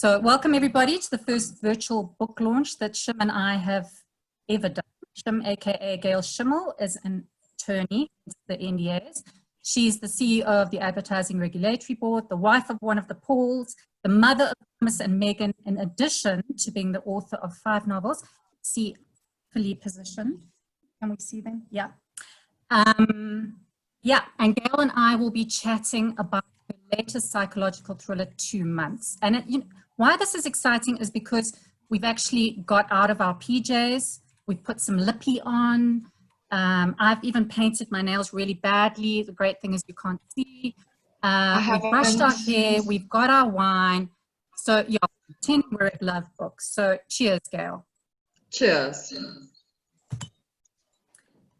So welcome everybody to the first virtual book launch that Shim and I have ever done. Shim, aka Gail Schimmel, is an attorney to the NDAs. She's the CEO of the Advertising Regulatory Board, the wife of one of the Pauls, the mother of Thomas and Megan, in addition to being the author of 5 novels. See, fully positioned. Can we see them? Yeah. Yeah, and Gail and I will be chatting about her latest psychological thriller, 2 months. And why this is exciting is because we've actually got out of our PJs, we've put some lippy on, I've even painted my nails really badly. The great thing is you can't see. We've brushed our hair, we've got our wine. So yeah, pretending we're at Love Books. So cheers, Gail. Cheers.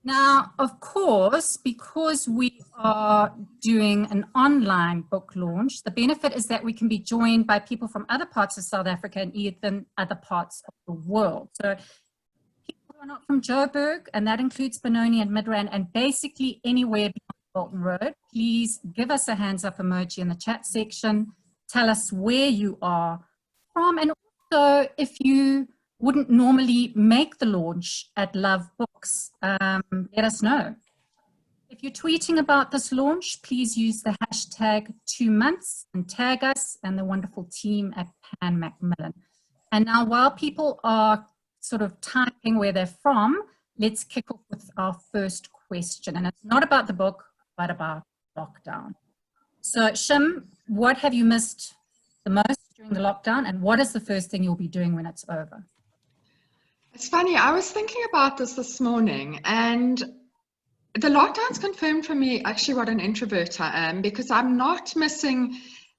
Now, of course, because we are doing an online book launch, the benefit is that we can be joined by people from other parts of South Africa and even other parts of the world. So people who are not from Joburg, and that includes Benoni and Midrand, and basically anywhere beyond Bolton Road, please give us a hands up emoji in the chat section. Tell us where you are from, and also if you wouldn't normally make the launch at Love Books, let us know. If you're tweeting about this launch, please use the hashtag 2 months and tag us and the wonderful team at Pan Macmillan. And now while people are sort of typing where they're from, let's kick off with our first question. And it's not about the book, but about lockdown. So Shim, what have you missed the most during the lockdown, and what is the first thing you'll be doing when it's over? It's funny, I was thinking about this morning, and the lockdown's confirmed for me actually what an introvert I am, because I'm not missing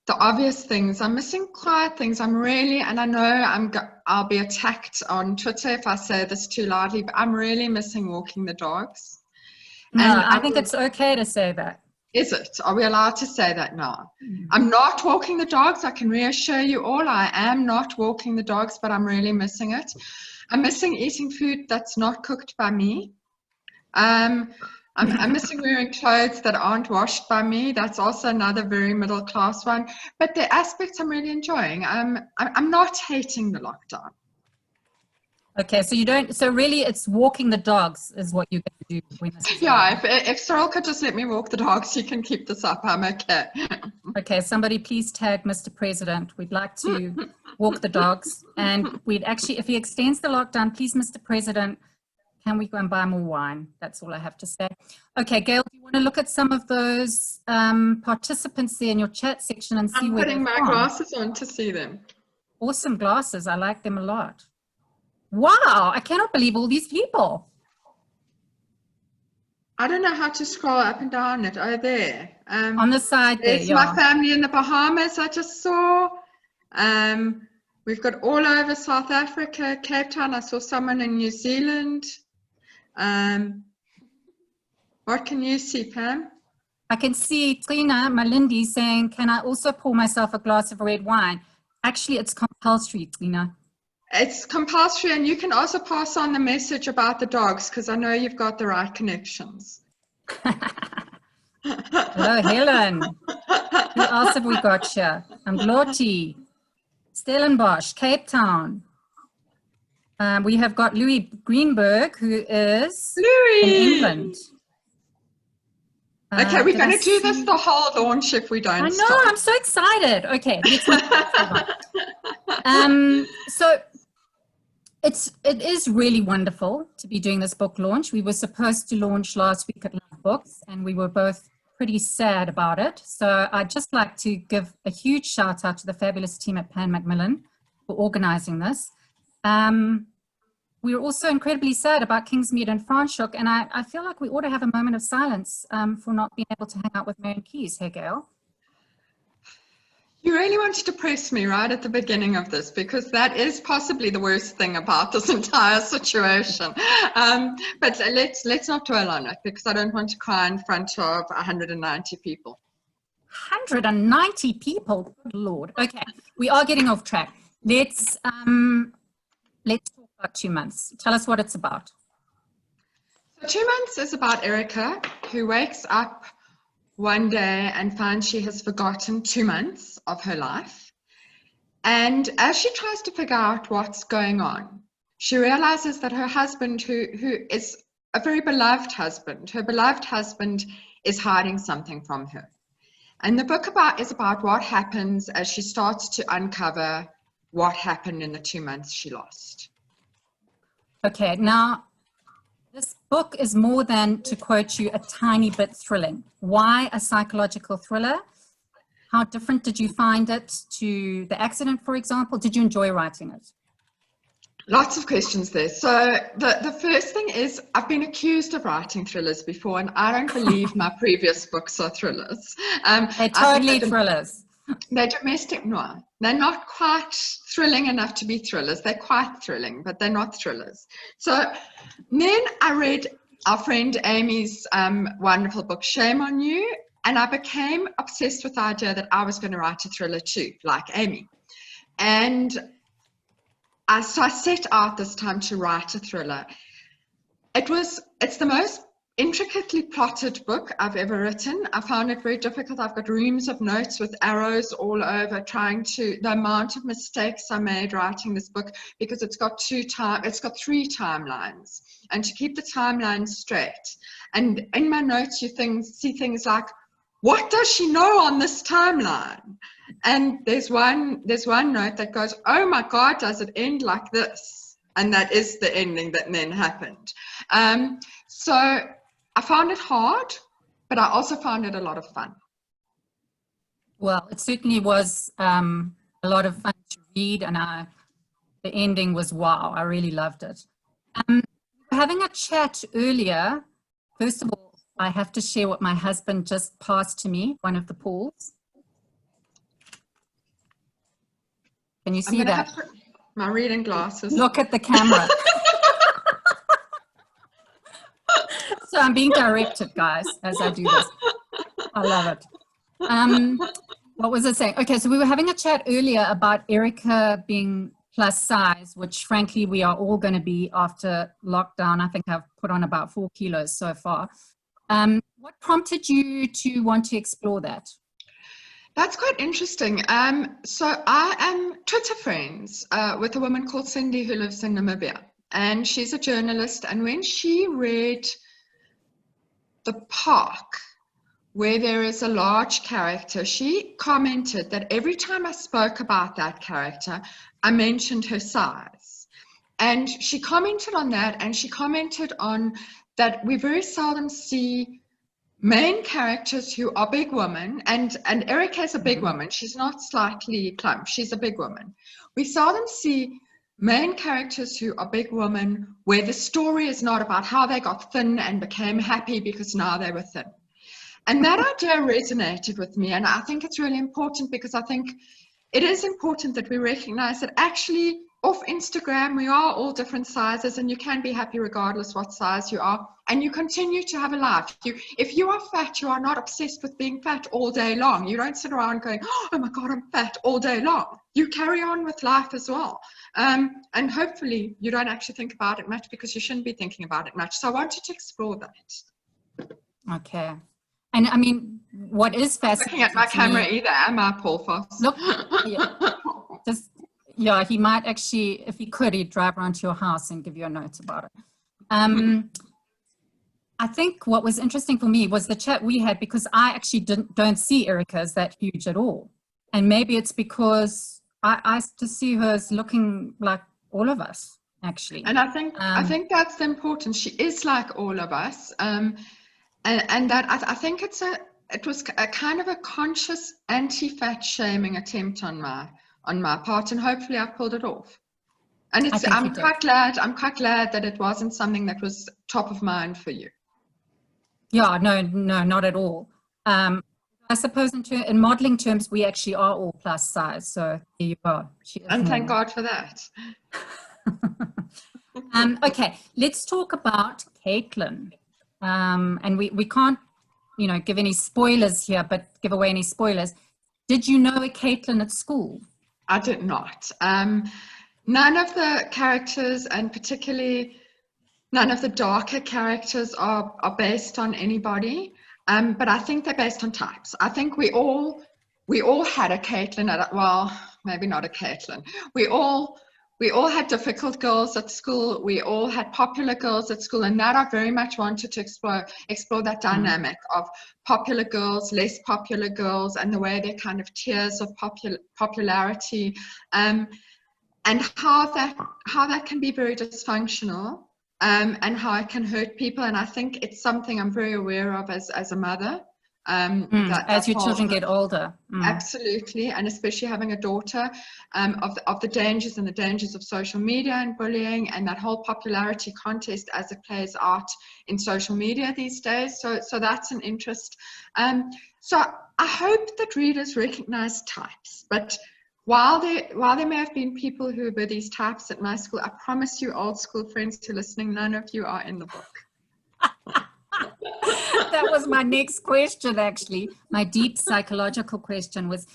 the obvious things. I'm missing quiet things. I'm really, and I know I'll be attacked on Twitter if I say this too loudly, but I'm really missing walking the dogs. No, and I think it's okay to say that. Is it? Are we allowed to say that now? I'm not walking the dogs. I can reassure you all, I am not walking the dogs, but I'm really missing it. I'm missing eating food that's not cooked by me. I'm missing wearing clothes that aren't washed by me. That's also another very middle class one. But the aspects I'm really enjoying. I'm not hating the lockdown. Okay, so you don't. So really, it's walking the dogs is what you're going to do when this is yeah. If Cyril could just let me walk the dogs, he can keep this up. I'm okay. Okay, somebody please tag Mr. President. We'd like to walk the dogs, and we'd actually, if he extends the lockdown, please, Mr. President, can we go and buy more wine? That's all I have to say. Okay, Gail, do you want to look at some of those participants there in your chat section and see where they're from? I'm putting my glasses on to see them. Awesome glasses. I like them a lot. Wow, I cannot believe all these people. I don't know how to scroll up and down it. Oh, there. On the side there, There's my family in the Bahamas I just saw. We've got all over South Africa, Cape Town. I saw someone in New Zealand. What can you see, Pam? I can see Trina Malindi saying, can I also pour myself a glass of red wine? Actually, it's compulsory, Trina. It's compulsory, and you can also pass on the message about the dogs, because I know you've got the right connections. Hello, Helen. Who else have we got here? Amgloti, Stellenbosch, Cape Town. We have got Louis Greenberg, who is in England. Okay, we're going to do this the whole launch if we don't stop. I know, I'm so excited. Okay, let's so it is really wonderful to be doing this book launch. We were supposed to launch last week at Love Books, and we were both pretty sad about it. So I'd just like to give a huge shout out to the fabulous team at Pan Macmillan for organizing this. We were also incredibly sad about Kingsmead and Franschhoek, and I feel like we ought to have a moment of silence for not being able to hang out with Marion Keyes. Hey, Gail. You really want to depress me right at the beginning of this, because that is possibly the worst thing about this entire situation. But let's not dwell on it, because I don't want to cry in front of 190 people. 190 people? Good Lord. Okay, we are getting off track. Let's talk about 2 months. Tell us what it's about. So 2 months is about Erica, who wakes up one day and finds she has forgotten 2 months of her life. And as she tries to figure out what's going on, she realizes that her husband, who is a very beloved husband, her beloved husband is hiding something from her. And the book is about what happens as she starts to uncover what happened in the 2 months she lost. Okay, now this book is more than, to quote you, a tiny bit thrilling. Why a psychological thriller? How different did you find it to The Accident, for example? Did you enjoy writing it? Lots of questions there. So the first thing is, I've been accused of writing thrillers before, and I don't believe my previous books are thrillers. They're totally thrillers. They're domestic noir. They're not quite thrilling enough to be thrillers. They're quite thrilling, but they're not thrillers. So then I read our friend Amy's wonderful book, Shame on You, and I became obsessed with the idea that I was going to write a thriller too, like Amy. And so I set out this time to write a thriller. It's the most intricately plotted book I've ever written. I found it very difficult. I've got reams of notes with arrows all over, the amount of mistakes I made writing this book, because it's got 3 timelines, and to keep the timelines straight. And in my notes, you see things like, what does she know on this timeline? And there's one note that goes, oh my God, does it end like this? And that is the ending that then happened. So I found it hard, but I also found it a lot of fun. Well, it certainly was a lot of fun to read, and the ending was wow. I really loved it. We were having a chat earlier. First of all, I have to share what my husband just passed to me, one of the pools. Can you see that? Have to put my reading glasses. Look at the camera. So I'm being directed, guys, as I do this. I love it. What was I saying? Okay, so we were having a chat earlier about Erica being plus size, which frankly we are all going to be after lockdown. I think I've put on about 4 kilos so far. What prompted you to want to explore that? That's quite interesting. So I am Twitter friends with a woman called Cindy who lives in Namibia, and she's a journalist. And when she read The Park, where there is a large character, she commented that every time I spoke about that character, I mentioned her size. And she commented on that, and she commented on that we very seldom see main characters who are big women, and Erica's a big woman. She's not slightly plump, she's a big woman. We seldom see main characters who are big women where the story is not about how they got thin and became happy because now they were thin. And that idea resonated with me, and I think it's really important, because I think it is important that we recognize that actually off Instagram we are all different sizes, and you can be happy regardless what size you are, and you continue to have a life. If you are fat, you are not obsessed with being fat all day long. You don't sit around going, oh my God, I'm fat all day long. You carry on with life as well. And hopefully you don't actually think about it much, because you shouldn't be thinking about it much. So I wanted to explore that. Okay. And I mean, what is fascinating? Looking at my camera either, am I, Paul Foss? Look, yeah, he might actually, if he could, he'd drive around to your house and give you a note about it. I think what was interesting for me was the chat we had, because I actually don't see Erica as that huge at all. And maybe it's because I just see her as looking like all of us, actually. And I think that's important. She is like all of us. And that I think it was a kind of a conscious anti-fat shaming attempt on my part, and hopefully I pulled it off. And I'm quite glad that it wasn't something that was top of mind for you. Yeah, no, not at all. I suppose in modeling terms, we actually are all plus size. So here you are. And thank God for that. Okay, let's talk about Caitlin. And we can't, give any spoilers here, but give away any spoilers. Did you know a Caitlin at school? I did not. None of the characters, and particularly none of the darker characters, are based on anybody. But I think they're based on types. I think we all had a Caitlin maybe not a Caitlin. We all had difficult girls at school. We all had popular girls at school, and that I very much wanted to explore that dynamic of popular girls, less popular girls, and the way they're kind of tiers of popularity, and how that can be very dysfunctional, and how it can hurt people. And I think it's something I'm very aware of as a mother. As your children get older. Absolutely, and especially having a daughter, of the dangers of social media and bullying, and that whole popularity contest as it plays out in social media these days. So that's an interest. So I hope that readers recognize types, but while there may have been people who were these types at my school, I promise you, old school friends who are listening, none of you are in the book. That was my next question, actually. My deep psychological question was,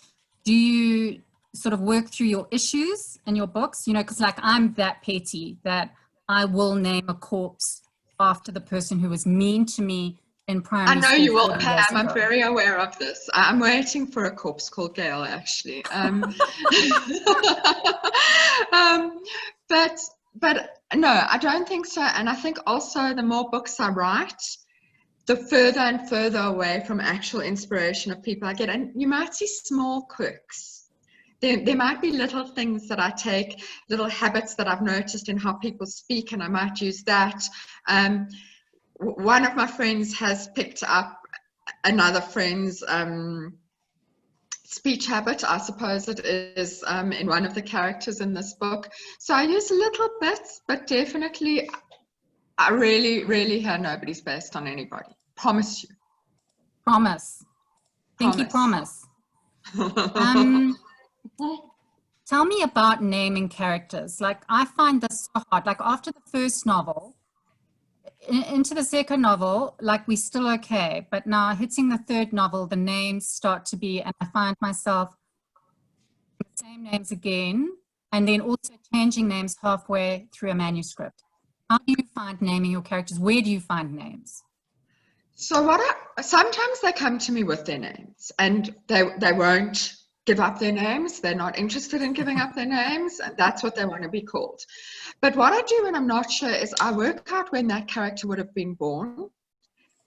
do you sort of work through your issues in your books? You know, because like I'm that petty that I will name a corpse after the person who was mean to me in primary school. I know you will, Pam. I'm very aware of this. I'm waiting for a corpse called Gail, actually. But no, I don't think so. And I think also the more books I write, the further and further away from actual inspiration of people I get. And you might see small quirks. There might be little things that I take, little habits that I've noticed in how people speak, and I might use that. One of my friends has picked up another friend's speech habit, I suppose it is, in one of the characters in this book. So I use little bits, but definitely I really, really hear nobody's based on anybody. Promise you. Promise. Pinky promise. Tell me about naming characters. Like, I find this so hard. Like, after the first novel, into the second novel, like, we're still okay. But now hitting the third novel, the names start to be, and I find myself the same names again, and then also changing names halfway through a manuscript. How do you find naming your characters? Where do you find names? So sometimes they come to me with their names, and they won't give up their names. They're not interested in giving up their names, and that's what they want to be called. But what I do when I'm not sure is I work out when that character would have been born,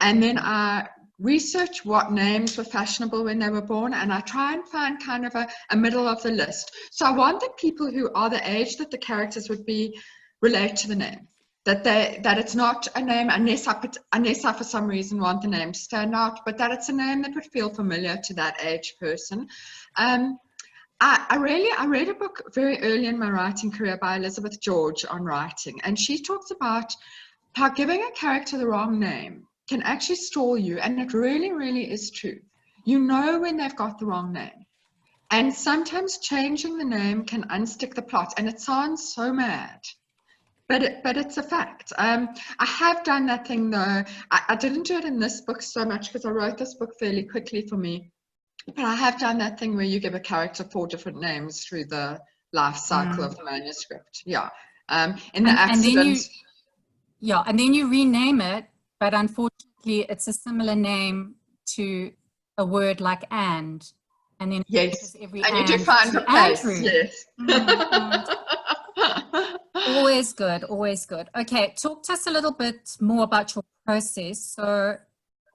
and then I research what names were fashionable when they were born, and I try and find kind of a middle of the list. So I want that people who are the age that the characters would be relate to the name. That it's not a name unless I for some reason want the name to stand out, but that it's a name that would feel familiar to that age person. I read a book very early in my writing career by Elizabeth George on writing, and she talks about how giving a character the wrong name can actually stall you, and it really, really is true. You know when they've got the wrong name, and sometimes changing the name can unstick the plot, and it sounds so mad. But it's a fact. I have done that thing though. I didn't do it in this book so much because I wrote this book fairly quickly for me. But I have done that thing where you give a character 4 different names through the life cycle of the manuscript. Yeah. In the accident. And then you rename it, but unfortunately it's a similar name to a word like and then yes, every and you do find a place. Andrew. Yes. Always good, always good. Okay, talk to us a little bit more about your process. So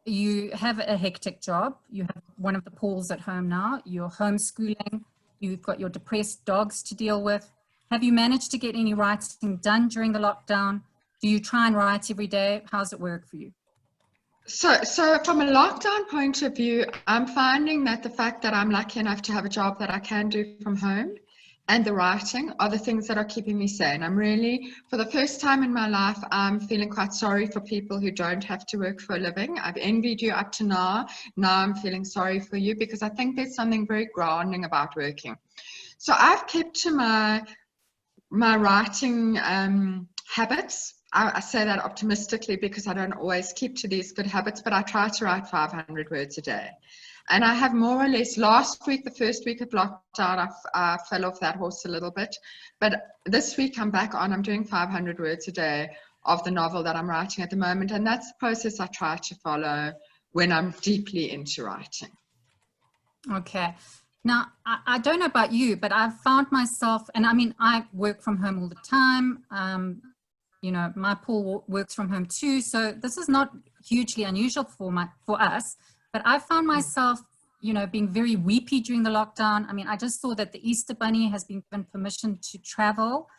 you have a hectic job. You have one of the Pauls at home now. You're homeschooling. You've got your depressed dogs to deal with. Have you managed to get any writing done during the lockdown? Do you try and write every day? How's it work for you? So from a lockdown point of view, I'm finding that the fact that I'm lucky enough to have a job that I can do from home and the writing are the things that are keeping me sane. I'm really, for the first time in my life, I'm feeling quite sorry for people who don't have to work for a living. I've envied you up to now. Now I'm feeling sorry for you because I think there's something very grounding about working. So I've kept to my writing habits. I say that optimistically because I don't always keep to these good habits, but I try to write 500 words a day. And I have more or less, last week, the first week of lockdown, I fell off that horse a little bit. But this week I'm back on, I'm doing 500 words a day of the novel that I'm writing at the moment. And that's the process I try to follow when I'm deeply into writing. Okay. Now, I don't know about you, but I've found myself, and I mean, I work from home all the time. You know, my Paul works from home too, so this is not hugely unusual for us. But I found myself, you know, being very weepy during the lockdown. I mean, I just saw that the Easter Bunny has been given permission to travel,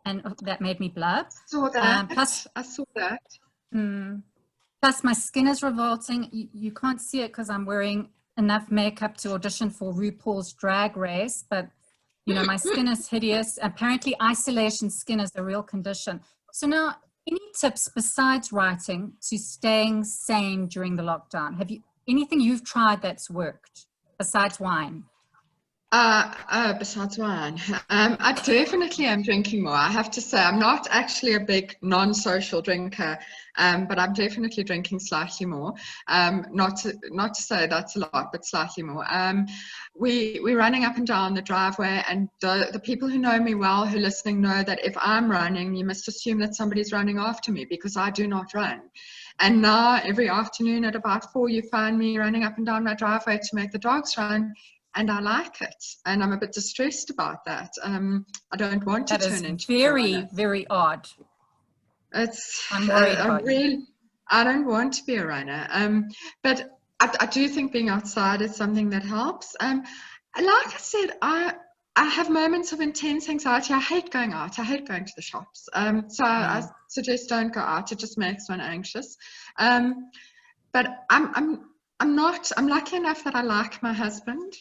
and that made me blub. Saw that. Plus, I saw that. Plus, my skin is revolting. You can't see it because I'm wearing enough makeup to audition for RuPaul's Drag Race, but you know, my skin is hideous. Apparently, isolation skin is a real condition. So now, any tips besides writing to staying sane during the lockdown? Have you anything you've tried that's worked besides wine? Besides wine, I definitely am drinking more. I have to say, I'm not actually a big non-social drinker, but I'm definitely drinking slightly more. Not to say that's a lot, but slightly more. We're running up and down the driveway, and the people who know me well, who are listening, know that if I'm running, you must assume that somebody's running after me, because I do not run. And now every afternoon at about 4, you find me running up and down my driveway to make the dogs run. And I like it, and I'm a bit distressed about that. I don't want to turn into very, very odd. I'm worried about you. I don't want to be a runner, but I do think being outside is something that helps. Like I said, I have moments of intense anxiety. I hate going out. I hate going to the shops. So I suggest don't go out. It just makes one anxious. But I'm lucky enough that I like my husband.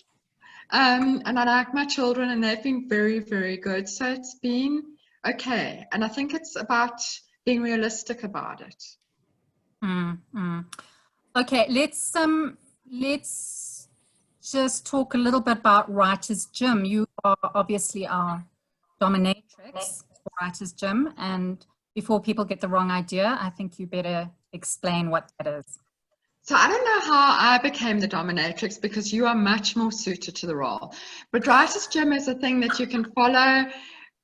And I like my children, and they've been very, very good. So it's been okay. And I think it's about being realistic about it. Okay, let's just talk a little bit about Writer's Gym. You are obviously our dominatrix for Writer's Gym, and before people get the wrong idea, I think you better explain what that is. So I don't know how I became the dominatrix, because you are much more suited to the role. But Writer's Gym is a thing that you can follow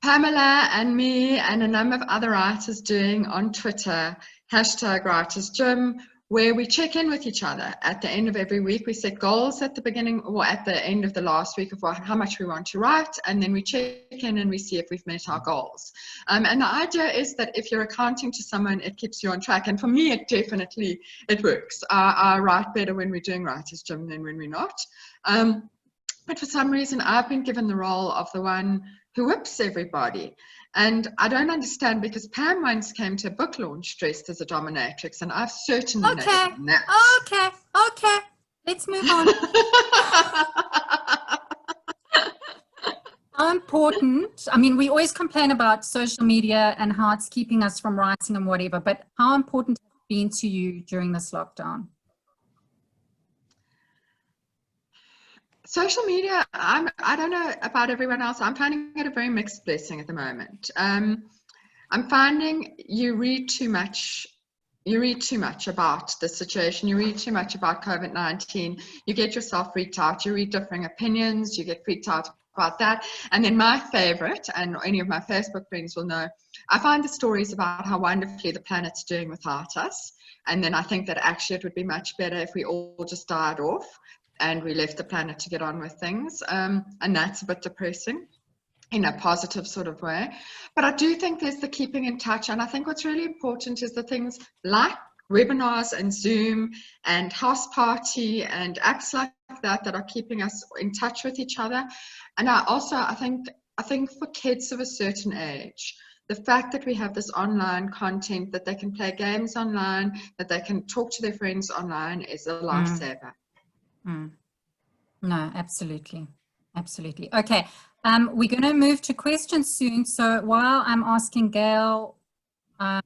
Pamela and me and a number of other writers doing on Twitter, #Writer's Gym, where we check in with each other at the end of every week. We set goals at the beginning or at the end of the last week of how much we want to write, and then we check in and we see if we've met our goals. And the idea is that if you're accounting to someone, it keeps you on track. And for me, it works. I write better when we're doing Writer's Gym than when we're not. But for some reason, I've been given the role of the one who whips everybody. And I don't understand, because Pam once came to a book launch dressed as a dominatrix, and I've certainly never done that. Okay. Let's move on. How important, I mean, we always complain about social media and how it's keeping us from writing and whatever, but how important has it been to you during this lockdown? Social media, I don't know about everyone else. I'm finding it a very mixed blessing at the moment. I'm finding you read too much about the situation. You read too much about COVID-19. You get yourself freaked out. You read differing opinions. You get freaked out about that. And then my favorite, and any of my Facebook friends will know, I find the stories about how wonderfully the planet's doing without us. And then I think that actually it would be much better if we all just died off and we left the planet to get on with things. And that's a bit depressing in a positive sort of way. But I do think there's the keeping in touch. And I think what's really important is the things like webinars and Zoom and House Party and apps like that are keeping us in touch with each other. And I think for kids of a certain age, the fact that we have this online content, that they can play games online, that they can talk to their friends online, is a lifesaver. No, absolutely. Okay, we're going to move to questions soon. So while I'm asking Gail this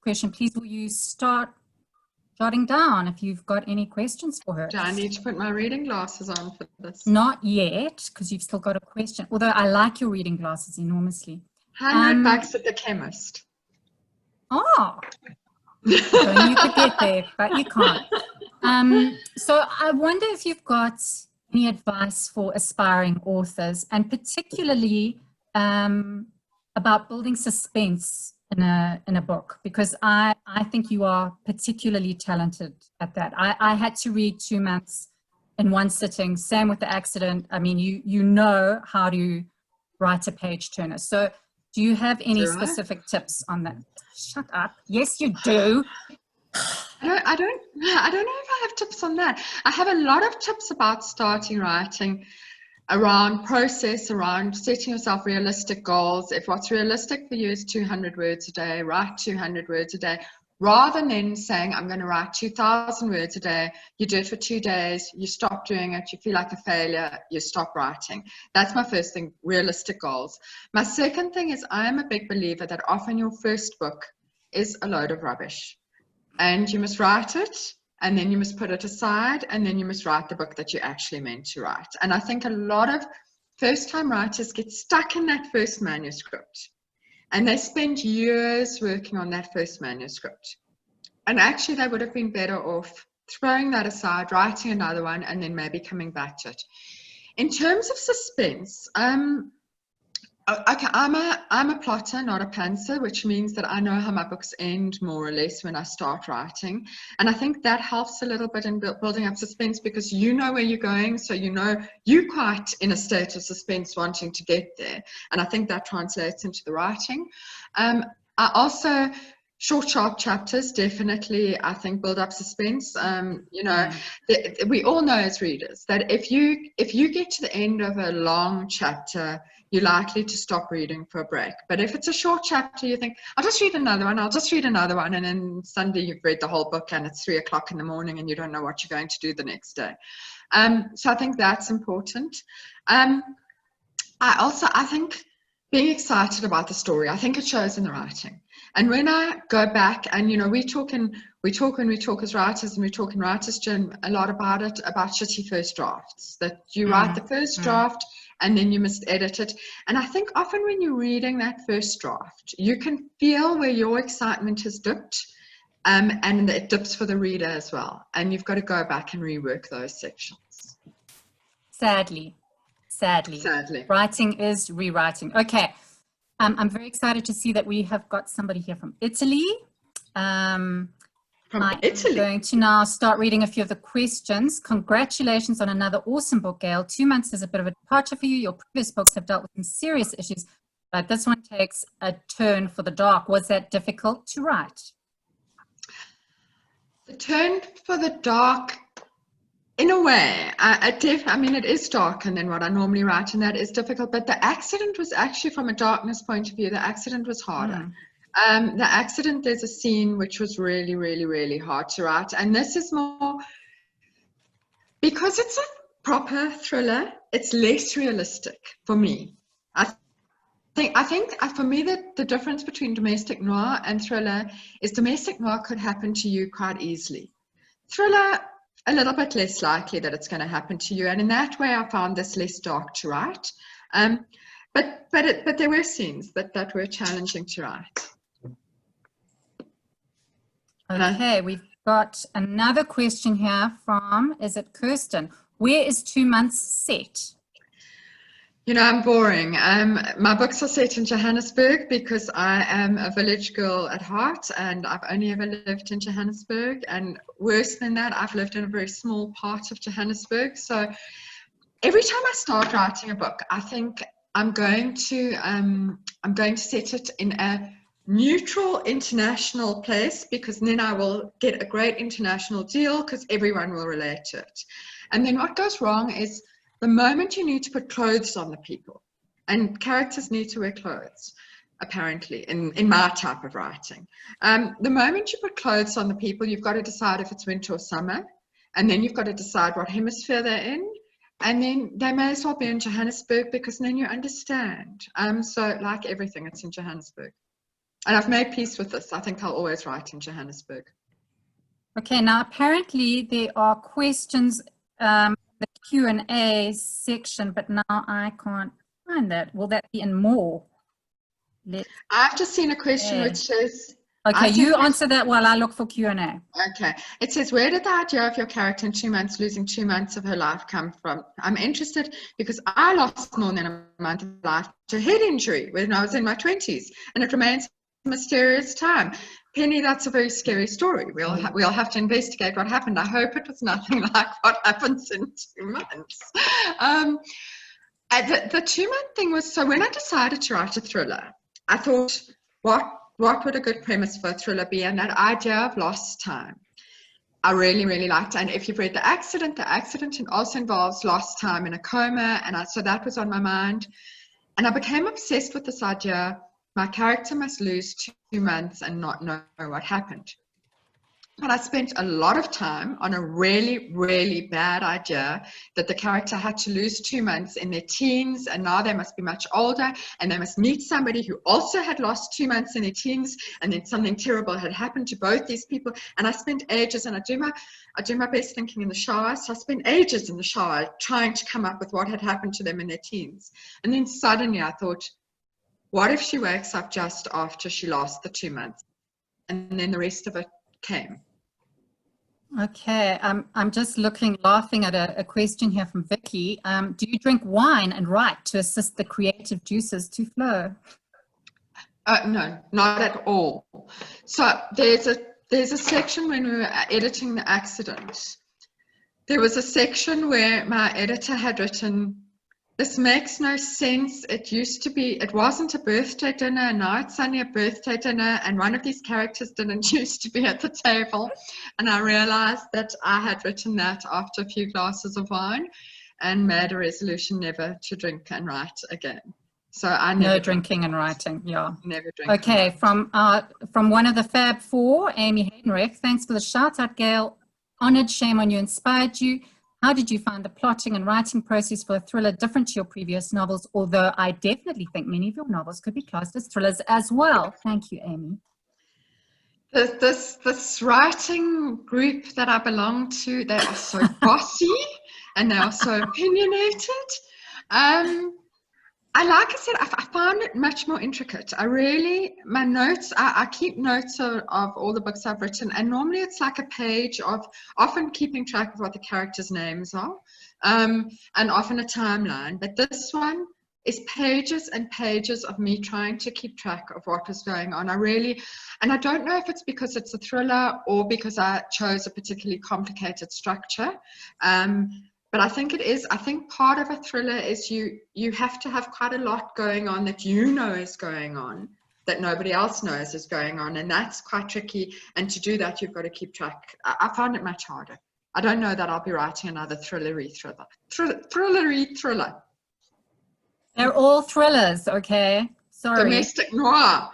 question, please will you start jotting down if you've got any questions for her. Do I need to put my reading glasses on for this? Not yet, because you've still got a question. Although I like your reading glasses enormously. $100 at the chemist. Oh, you could get there, but you can't. So I wonder if you've got any advice for aspiring authors, and particularly about building suspense in a book, because I think you are particularly talented at that. I had to read 2 months in one sitting. Same with the accident. I mean, you know how to write a page turner. So do you have any specific tips on that? Shut up. Yes, you do. I don't know if I have tips on that. I have a lot of tips about starting writing, around process, around setting yourself realistic goals. If what's realistic for you is 200 words a day, write 200 words a day. Rather than saying, I'm going to write 2,000 words a day, you do it for 2 days, you stop doing it, you feel like a failure, you stop writing. That's my first thing, realistic goals. My second thing is I am a big believer that often your first book is a load of rubbish. And you must write it, and then you must put it aside, and then you must write the book that you actually meant to write. And I think a lot of first-time writers get stuck in that first manuscript. And they spend years working on that first manuscript. And actually, they would have been better off throwing that aside, writing another one, and then maybe coming back to it. In terms of suspense, okay, I'm a plotter, not a pantser, which means that I know how my books end more or less when I start writing. And I think that helps a little bit in building up suspense, because you know where you're going, so you know you're quite in a state of suspense wanting to get there. And I think that translates into the writing. I also, short, sharp chapters definitely, I think, build up suspense. We all know as readers that if you get to the end of a long chapter, you're likely to stop reading for a break. But if it's a short chapter, you think, I'll just read another one, and then Sunday you've read the whole book and it's 3 o'clock in the morning and you don't know what you're going to do the next day. So I think that's important. I think being excited about the story, I think it shows in the writing. And when I go back, and we talk as writers, and we talk in Writers' Gym a lot about it, about shitty first drafts, that you write the first draft and then you must edit it. And I think often when you're reading that first draft, you can feel where your excitement has dipped, and it dips for the reader as well. And you've got to go back and rework those sections. Sadly. Writing is rewriting. Okay. I'm very excited to see that we have got somebody here from Italy. I'm going to now start reading a few of the questions. Congratulations on another awesome book, Gail. 2 months is a bit of a departure for you. Your previous books have dealt with some serious issues, but this one takes a turn for the dark. Was that difficult to write? The turn for the dark, in a way, it is darker than what I normally write, and that is difficult. But the accident was actually, from a darkness point of view, the accident was harder. The accident, there's a scene which was really, really, really hard to write. And this is more, because it's a proper thriller, it's less realistic for me. I think for me the difference between domestic noir and thriller is domestic noir could happen to you quite easily. Thriller, a little bit less likely that it's going to happen to you, and in that way I found this less dark to write. But there were scenes that were challenging to write. Okay, we've got another question here from, is it Kirsten? Where is 2 months set? I'm boring. My books are set in Johannesburg because I am a village girl at heart, and I've only ever lived in Johannesburg. And worse than that, I've lived in a very small part of Johannesburg. So every time I start writing a book, I think I'm going to set it in a neutral international place, because then I will get a great international deal because everyone will relate to it. And then what goes wrong is the moment you need to put clothes on the people, and characters need to wear clothes, apparently, in my type of writing. The moment you put clothes on the people, you've got to decide if it's winter or summer, and then you've got to decide what hemisphere they're in, and then they may as well be in Johannesburg, because then you understand. So like everything, it's in Johannesburg. And I've made peace with this. I think I'll always write in Johannesburg. Okay, now apparently there are questions the Q&A section, but now I can't find that. Will that be in more? I've just seen a question which says... Okay, you answer that while I look for Q&A. Okay. It says, where did the idea of your character in 2 months losing 2 months of her life come from? I'm interested because I lost more than a month of life to a head injury when I was in my 20s, and it remains mysterious time. Penny, that's a very scary story. We'll have to investigate what happened. I hope it was nothing like what happens in 2 months. The 2-month thing was, so when I decided to write a thriller, I thought, what would a good premise for a thriller be? And that idea of lost time, I really, really liked. And if you've read The Accident also involves lost time in a coma. And so that was on my mind. And I became obsessed with this idea. My character must lose 2 months and not know what happened. But I spent a lot of time on a really, really bad idea that the character had to lose 2 months in their teens, and now they must be much older, and they must meet somebody who also had lost 2 months in their teens, and then something terrible had happened to both these people. And I spent ages, and I do my best thinking in the shower, so I spent ages in the shower trying to come up with what had happened to them in their teens. And then suddenly I thought, what if she wakes up just after she lost the 2 months? And then the rest of it came. Okay, I'm just laughing at a question here from Vicky. Do you drink wine and write to assist the creative juices to flow? No, not at all. So there's a section when we were editing The Accident. There was a section where my editor had written, "This makes no sense. It wasn't a birthday dinner, and now it's only a birthday dinner, and one of these characters didn't used to be at the table." And I realized that I had written that after a few glasses of wine and made a resolution never to drink and write again. So I never no drinking and writing, yeah. Never drink. Okay, from one of the Fab Four, Amy Haydenreich. Thanks for the shout out, Gail. Honored, shame on you, inspired you. How did you find the plotting and writing process for a thriller different to your previous novels? Although I definitely think many of your novels could be classed as thrillers as well. Thank you, Amy. This writing group that I belong to, they are so bossy and they are so opinionated. Like I said, I found it much more intricate. My notes, I keep notes of all the books I've written, and normally it's like a page of often keeping track of what the characters' names are, and often a timeline. But this one is pages and pages of me trying to keep track of what was going on. And I don't know if it's because it's a thriller or because I chose a particularly complicated structure. But I think it is. I think part of a thriller is you have to have quite a lot going on that you know is going on, that nobody else knows is going on, and that's quite tricky. And to do that, you've got to keep track. I found it much harder. I don't know that I'll be writing another thrillery thriller. They're all thrillers, okay? Sorry. Domestic noir.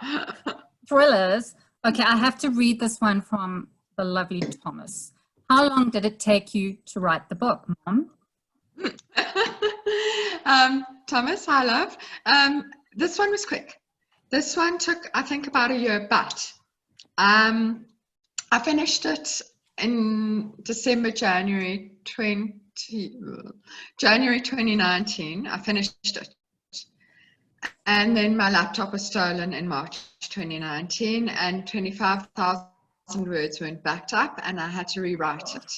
Thrillers. Okay, I have to read this one from the lovely Thomas. How long did it take you to write the book, Mom? Thomas, hi, love. This one was quick. This one took, I think, about a year, but I finished it in January 2019. I finished it. And then my laptop was stolen in March 2019, and 25,000 words weren't backed up, and I had to rewrite it,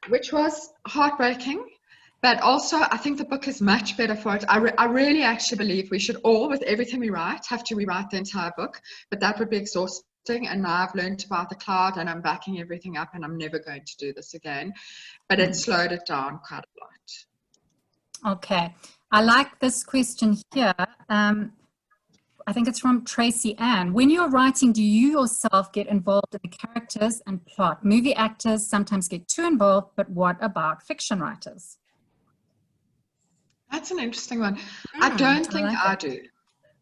which was heartbreaking. But also, I think the book is much better for it. I really actually believe we should all, with everything we write, have to rewrite the entire book, but that would be exhausting. And now I've learned about the cloud, and I'm backing everything up, and I'm never going to do this again. But it slowed it down quite a lot. Okay. I like this question here. I think it's from Tracy Ann. When you're writing, do you yourself get involved in the characters and plot? Movie actors sometimes get too involved, but what about fiction writers? That's an interesting one. I don't think I do.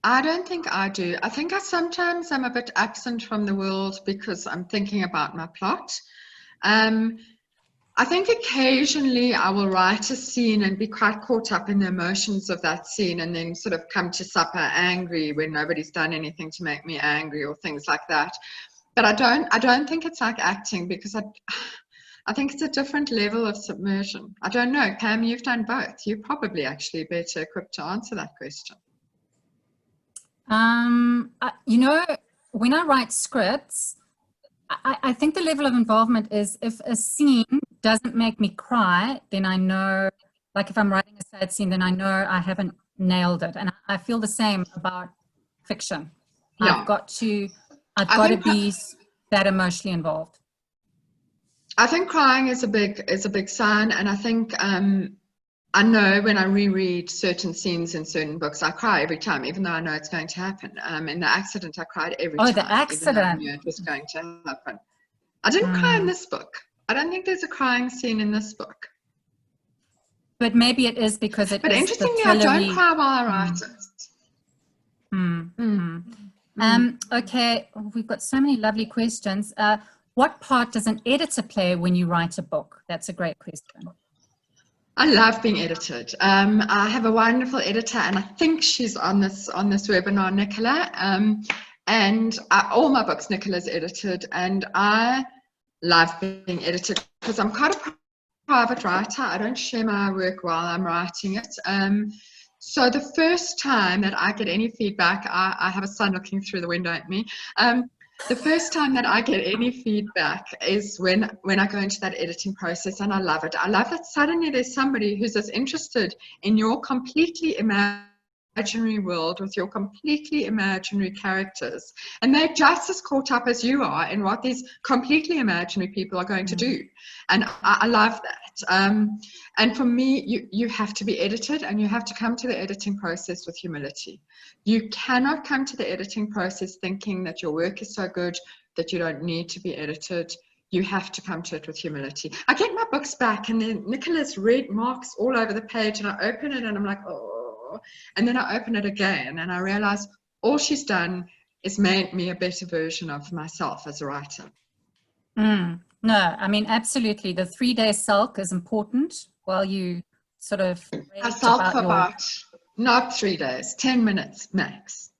I don't think I do. I think sometimes I'm a bit absent from the world because I'm thinking about my plot. I think occasionally I will write a scene and be quite caught up in the emotions of that scene, and then sort of come to supper angry when nobody's done anything to make me angry or things like that. But I don't think it's like acting, because I think it's a different level of submersion. I don't know. Pam, you've done both. You're probably actually better equipped to answer that question. You know, when I write scripts, I think the level of involvement is, if a scene doesn't make me cry, then I know, like if I'm writing a sad scene, then I know I haven't nailed it. And I feel the same about fiction. Yeah. I've got to be that emotionally involved. I think crying is a big sign, and I think I know when I reread certain scenes in certain books, I cry every time, even though I know it's going to happen. In The Accident, I cried every time. Oh, The Accident. Even though I knew it was going to happen. I didn't cry in this book. I don't think there's a crying scene in this book. But maybe it is because it But is interestingly, I don't cry while I write it. Okay, we've got so many lovely questions. What part does an editor play when you write a book? That's a great question. I love being edited. I have a wonderful editor, and I think she's on this webinar, Nicola. And all my books, Nicola's edited, and I love being edited because I'm quite a private writer. I don't share my work while I'm writing it. So the first time that I get any feedback, I have a son looking through the window at me. The first time that I get any feedback is when I go into that editing process, and I love it. I love that suddenly there's somebody who's as interested in your completely imaginary world with your completely imaginary characters, and they're just as caught up as you are in what these completely imaginary people are going to do. And I love that. And for me, you have to be edited, and you have to come to the editing process with humility. You cannot come to the editing process thinking that your work is so good that you don't need to be edited. You have to come to it with humility. I get my books back, and then Nicola's red marks all over the page, and I open it and I'm like, oh. And then I open it again and I realize all she's done is made me a better version of myself as a writer. No, I mean, absolutely. The 3-day sulk is important while you sort of I sulk for about not 3 days, 10 minutes max.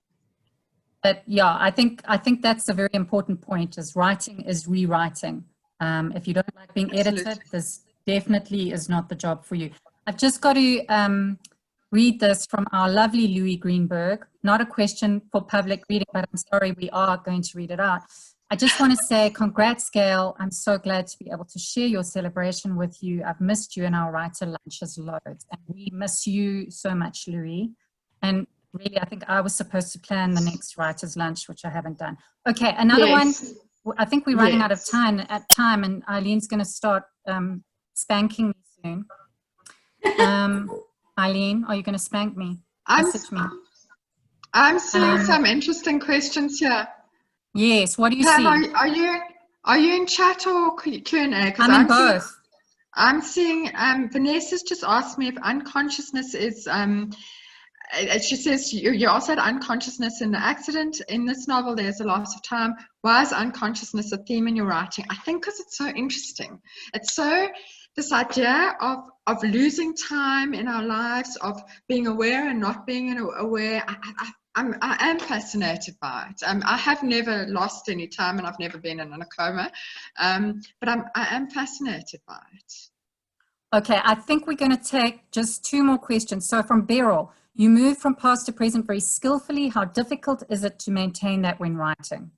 But yeah, I think that's a very important point, is writing is rewriting. If you don't like being edited, this definitely is not the job for you. I've just got to read this from our lovely Louis Greenberg. Not a question for public reading, but I'm sorry, we are going to read it out. I just want to say congrats, Gail. I'm so glad to be able to share your celebration with you. I've missed you in our writer lunches loads, and we miss you so much, Louis. And really, I think I was supposed to plan the next writer's lunch, which I haven't done. Okay, another one. I think we're running out of time, and Eileen's going to start spanking me soon. Eileen, are you going to spank me? Message me. I'm seeing some interesting questions here. Yes, what do you see? Are you in chat or Q&A? I'm in both. I'm seeing Vanessa's just asked me if unconsciousness is she says you also had unconsciousness in The Accident. In this novel, there's a loss of time. Why is unconsciousness a theme in your writing? I think because it's so interesting. It's so this idea of losing time in our lives, of being aware and not being aware. I am fascinated by it. I have never lost any time, and I've never been in a coma, but I am fascinated by it. Okay, I think we're going to take just 2 more questions. So from Beryl, you move from past to present very skillfully. How difficult is it to maintain that when writing?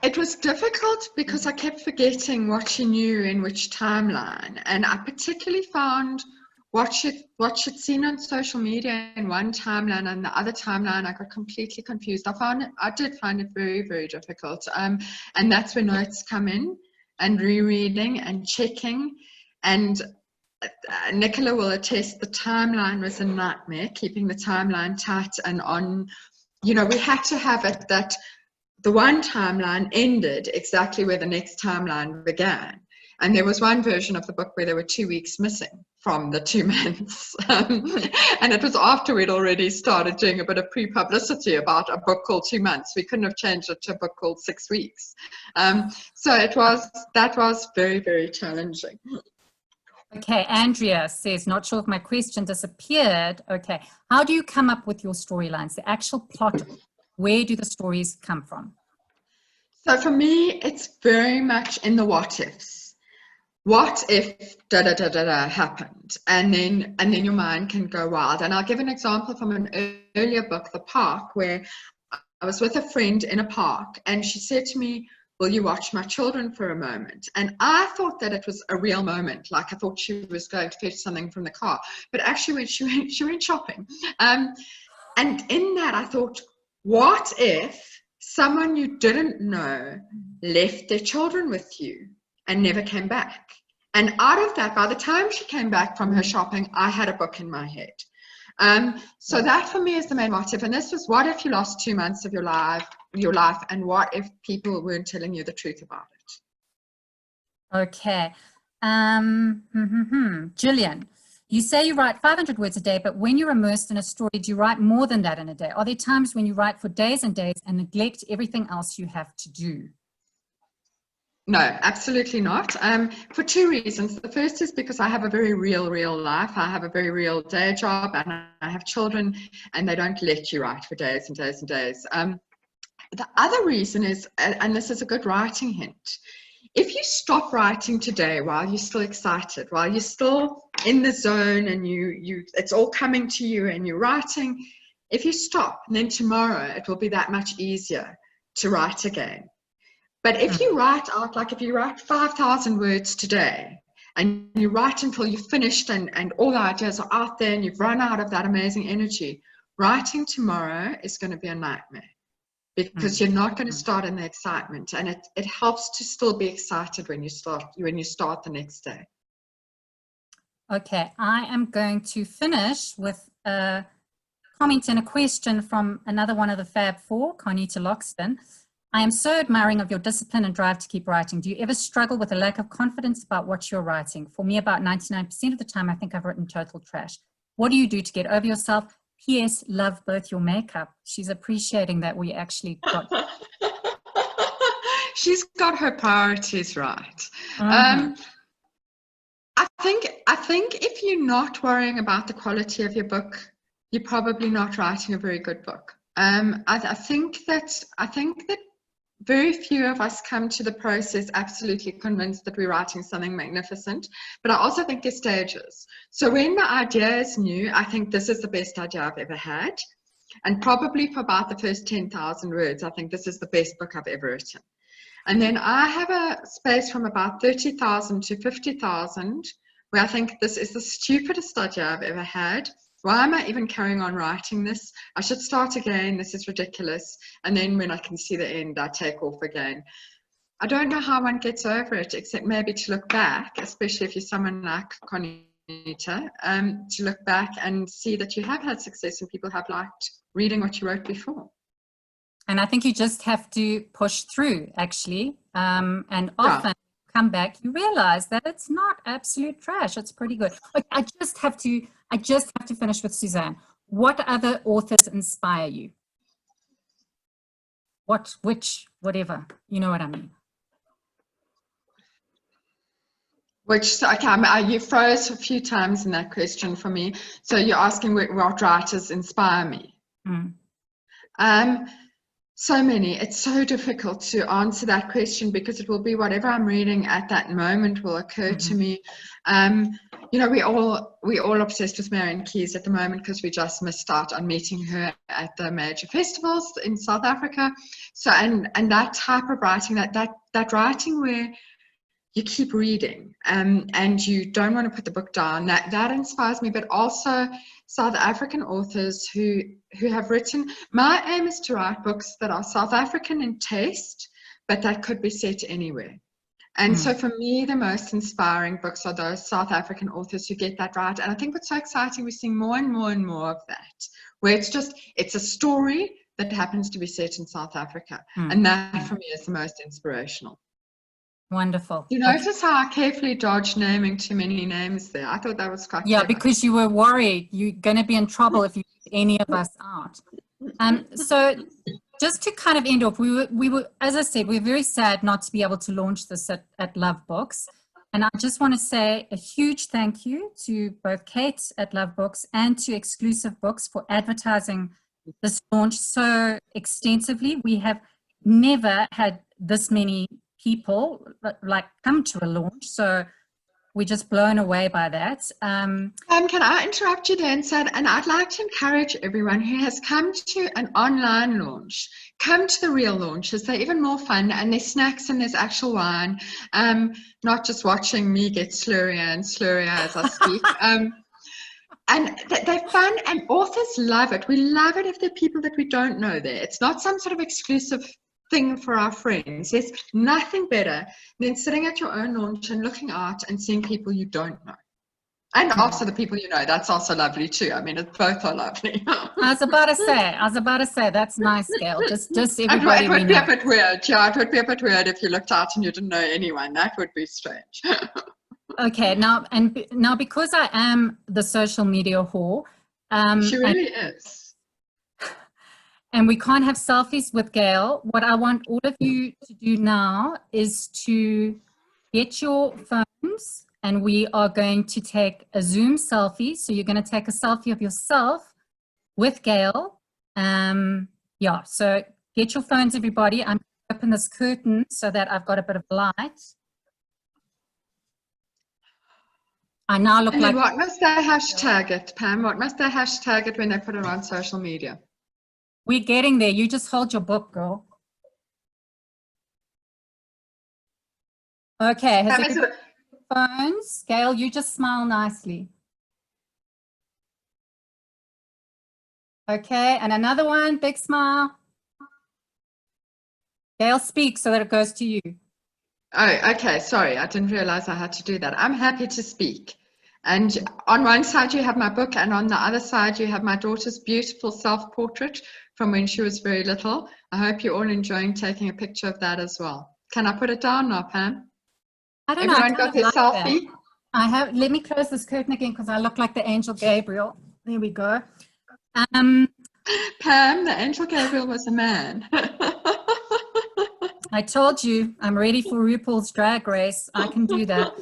It was difficult because I kept forgetting what she knew in which timeline, and I particularly found what she'd seen on social media in one timeline, and the other timeline I got completely confused. I did find it very, very difficult, and that's where notes come in, and rereading and checking. And Nicola will attest the timeline was a nightmare, keeping the timeline tight and on. We had to have it that the one timeline ended exactly where the next timeline began. And there was one version of the book where there were 2 weeks missing from the 2 months. And it was after we'd already started doing a bit of pre-publicity about a book called 2 months. We couldn't have changed it to a book called 6 weeks. So that was very, very challenging. Okay, Andrea says, not sure if my question disappeared. Okay, how do you come up with your storylines, the actual plot? Where do the stories come from? So for me, it's very much in the what ifs. What if da da da da da happened, and then your mind can go wild. And I'll give an example from an earlier book, The Park, where I was with a friend in a park, and she said to me, "Will you watch my children for a moment?" And I thought that it was a real moment, like I thought she was going to fetch something from the car, but actually she went shopping. And in that, I thought, what if someone you didn't know left their children with you and never came back? And out of that, by the time she came back from her shopping, I had a book in my head. So that for me is the main motive. And this was, what if you lost 2 months of your life, and what if people weren't telling you the truth about it? Okay. Gillian, you say you write 500 words a day, but when you're immersed in a story, do you write more than that in a day? Are there times when you write for days and days and neglect everything else you have to do? No, absolutely not. For two reasons. The first is because I have a very real life. I have a very real day job, and I have children, and they don't let you write for days and days and days. The other reason is, and this is a good writing hint, if you stop writing today while you're still excited, while you're still in the zone and it's all coming to you and you're writing, if you stop, then tomorrow it will be that much easier to write again. But if you write out, like if you write 5,000 words today and you write until you're finished and all the ideas are out there and you've run out of that amazing energy, writing tomorrow is going to be a nightmare. Because you're not going to start in the excitement, and it helps to still be excited when you start the next day. Okay, I am going to finish with a comment and a question from another one of the Fab Four, Carnita Loxton. I am so admiring of your discipline and drive to keep writing. Do you ever struggle with a lack of confidence about what you're writing? For me, about 99% of the time, I think I've written total trash. What do you do to get over yourself? P.S. Love both your makeup. She's appreciating that we actually got. She's got her priorities right. I think if you're not worrying about the quality of your book, you're probably not writing a very good book. I think that very few of us come to the process absolutely convinced that we're writing something magnificent, but I also think there's stages. So when the idea is new, I think this is the best idea I've ever had. And probably for about the first 10,000 words, I think this is the best book I've ever written. And then I have a space from about 30,000 to 50,000 where I think this is the stupidest idea I've ever had. Why am I even carrying on writing this? I should start again. This is ridiculous. And then when I can see the end, I take off again. I don't know how one gets over it, except maybe to look back, especially if you're someone like Carnita, to look back and see that you have had success and people have liked reading what you wrote before. And I think you just have to push through, actually. And often come back, you realize that it's not absolute trash. It's pretty good. Like, I just have to finish with Suzanne. What other authors inspire you? Whatever, you know what I mean. You froze a few times in that question for me. So you're asking what writers inspire me. So many. It's so difficult to answer that question because it will be whatever I'm reading at that moment will occur to me. We're all obsessed with Marianne Keyes at the moment because we just missed out on meeting her at the major festivals in South Africa. So and that type of writing, that writing where you keep reading and you don't want to put the book down, that inspires me. But also South African authors who have written. My aim is to write books that are South African in taste, but that could be set anywhere. And so for me, the most inspiring books are those South African authors who get that right. And I think what's so exciting, we're seeing more and more and more of that, where it's a story that happens to be set in South Africa. And that for me is the most inspirational. Wonderful. You notice how I carefully dodged naming too many names there? I thought that was quite clever. Because you were worried you're going to be in trouble if you leave any of us out. So just to kind of end off, we were, as I said, we're very sad not to be able to launch this at Love Books. And I just want to say a huge thank you to both Kate at Love Books and to Exclusive Books for advertising this launch so extensively. We have never had this many people come to a launch, so we're just blown away by that. Can I interrupt you there and say, and I'd like to encourage everyone who has come to an online launch, come to the real launches. They're even more fun, and there's snacks and there's actual wine, not just watching me get slurrier and slurrier as I speak. And they're fun, and authors love it. We love it if there are people that we don't know there. It's not some sort of exclusive thing for our friends. There's nothing better than sitting at your own launch and looking out and seeing people you don't know. And also the people you know, that's also lovely too. I mean, both are lovely. I was about to say, that's nice, Gail. Just everybody it would we be know. a bit weird. Yeah, it would be a bit weird if you looked out and you didn't know anyone. That would be strange. Okay, now because I am the social media whore, She really is. and we can't have selfies with Gail, what I want all of you to do now is to get your phones, and we are going to take a Zoom selfie. So you're going to take a selfie of yourself with Gail. Yeah, so get your phones, everybody. I'm going to open this curtain so that I've got a bit of light. I now look like... What must they hashtag it, Pam? What must they hashtag it when they put it on social media? We're getting there. You just hold your book, girl. Okay. Has everybody phones? Gail, you just smile nicely. Okay, and another one, big smile. Gail, speak so that it goes to you. Oh, okay. Sorry, I didn't realize I had to do that. I'm happy to speak. And on one side you have my book, and on the other side you have my daughter's beautiful self-portrait from when she was very little. I hope you're all enjoying taking a picture of that as well. Can I put it down now, Pam? I don't know. Everyone got their selfie? That. Let me close this curtain again because I look like the angel Gabriel. There we go. Pam, the angel Gabriel was a man. I told you I'm ready for RuPaul's Drag Race. I can do that.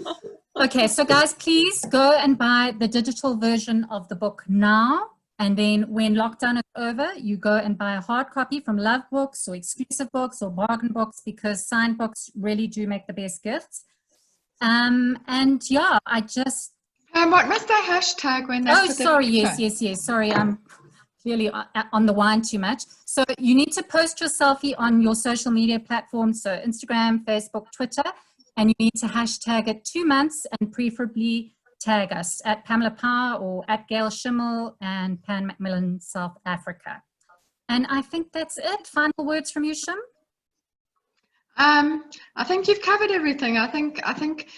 Okay, so guys, please go and buy the digital version of the book now. And then when lockdown is over, you go and buy a hard copy from Love Books or Exclusive Books or Bargain Books, because signed books really do make the best gifts. And yeah, I just... what must I hashtag when they put sorry, yes. Sorry, I'm clearly on the wine too much. So you need to post your selfie on your social media platforms, so Instagram, Facebook, Twitter, and you need to hashtag it 2 months and preferably tag us at Pamela Power or at Gail Schimmel and Pan Macmillan, South Africa. And I think that's it. Final words from you, Shim? I think you've covered everything. I think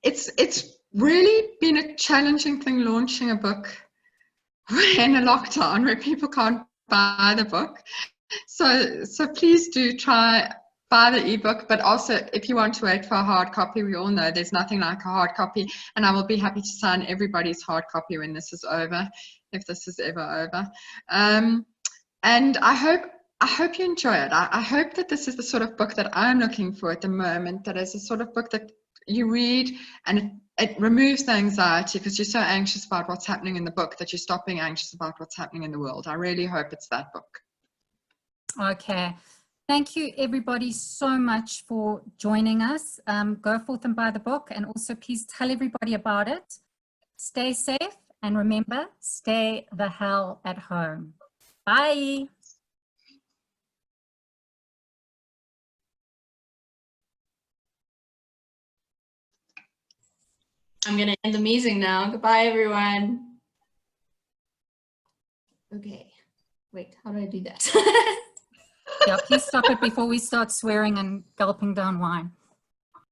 it's really been a challenging thing launching a book in a lockdown where people can't buy the book. So please do try buy the ebook, but also if you want to wait for a hard copy, we all know there's nothing like a hard copy, and I will be happy to sign everybody's hard copy when this is over, if this is ever over. And I hope you enjoy it. I hope that this is the sort of book that I'm looking for at the moment, that is the sort of book that you read and it removes the anxiety, because you're so anxious about what's happening in the book that you stop being anxious about what's happening in the world. I really hope it's that book. Okay. Thank you, everybody, so much for joining us. Go forth and buy the book, and also please tell everybody about it. Stay safe, and remember, stay the hell at home. Bye. I'm going to end the meeting now. Goodbye, everyone. Okay. Wait, how do I do that? Yeah, please stop it before we start swearing and gulping down wine.